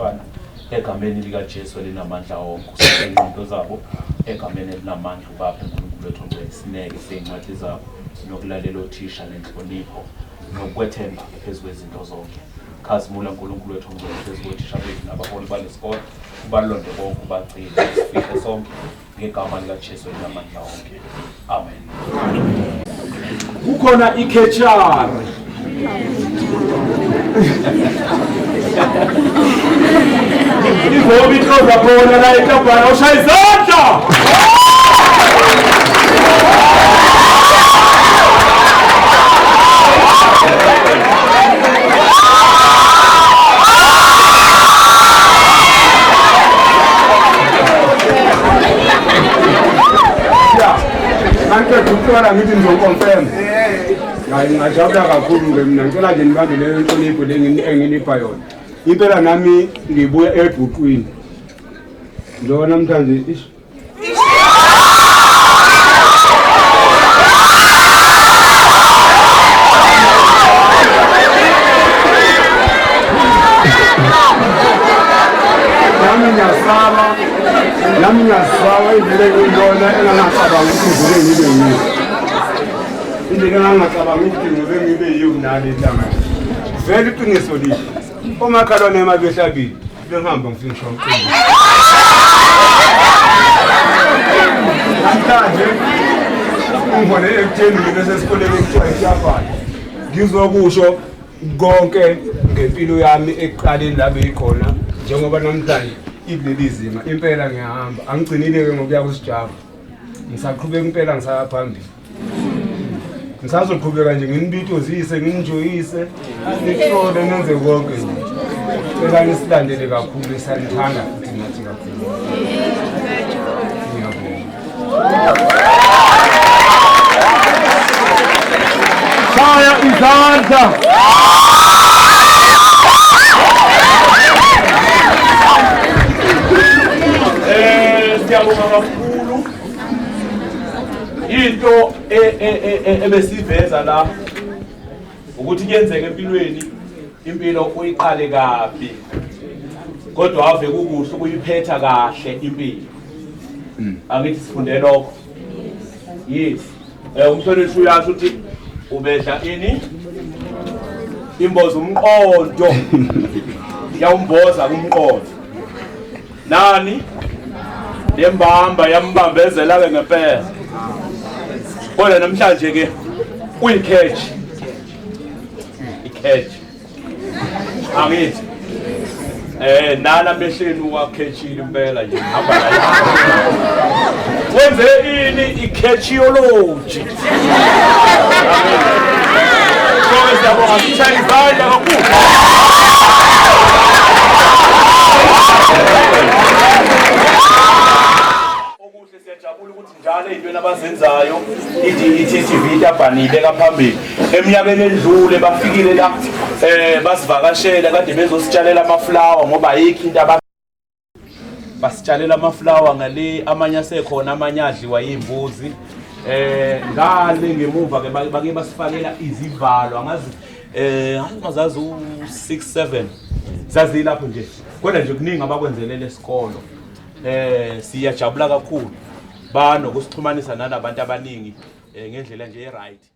abantwana egameni likaJesu elinamandla wonke usengqondo zabo egameni elinamandla ubaphe uNkulunkulu wethu ongcwele sineke sey'ncwadi zabo nokulalela othisha nenhlonipho nokwethemba phezu kwezinto zonke. Khazimula uNkulunkulu wethu ongcwele phezu kothisha bethu nabaholi balesikole ubalonde bonke ubagcine sifihle sonke ngegama likaJesu elinamandla wonke. Amen. Kukhona ikhetshari ivomi itoza khona la eKabhana ushaya izandla. Ngicela ngithi ngizokonfirm. Ngajabula kakhulu mina ngicela nje nibambe leyo nhlonipho enginipha yona. Impela nami ngibuya eBhuqwini. Njengoba namhlanje nami ngiyasaba ivele ngiyibona engangacabanga ukuthi ngivele ngibe yiyo. Indlela engangacabanga ukuthi ngivele ngibe yiyo nale ntanga. Vele iqiniso lihle. Omakhalwane emabehlabili bengihamba ngifinisha umcimbi. Namhlanje ngibone ekutheni bese esikoleni ekuthiwa iShafana. Ngizokusho konke ngempilo yami ekuqaleni la beyikhona njengoba namhlanje ikuleli zinga impela ngiyahamba angigcinile-ke ngokuya kuSijaba ngisaqhubeka impela ngisaya phambili ngisazoqhubeka nje nginibitozise nginjoyise nihlole nenze konke nje cela nisilandele kakhulu siyanithanda futhi nathi kakhulu. Shaya izandla. Siyabonga kakhulu into ebesiveza la ukuthi kuyenzeka empilweni impilo uyiqale kabi kodwa ave kukuhle ukuyiphetha kahle impilo. Angithi sifunde lokho. Yes. Umhlonishwa uyasho ukuthi ubedla ini imboza umqondo yawumboza kumqondo nani lembamba yambambezela ke ngempela kodwa namhlanje ke uyicatch angithi nana mehleni wakhetshile impela nje hamba la wenze ini ikhetchiology so siyabonga sishaya izandla kakhulu. Siyajabula ukuthi njalo ezintweni abazenzayo iTV itabhanile phambili eminyakeni edlule bafikile la basivakashela kade bezositshalela amaflower ngoba ayikho into basitshalela amaflower ngale amanye asekhona amanye adliwa yimbuzi ngale ngemuva ke bake basifakela izivalo angazi angazazi u6 7 zazilapho nje kodwa nje kuningi abakwenzelele esikolo. Siyajabula kakhulu banokusixhumanisa nanabantu abaningi ngendlela nje right.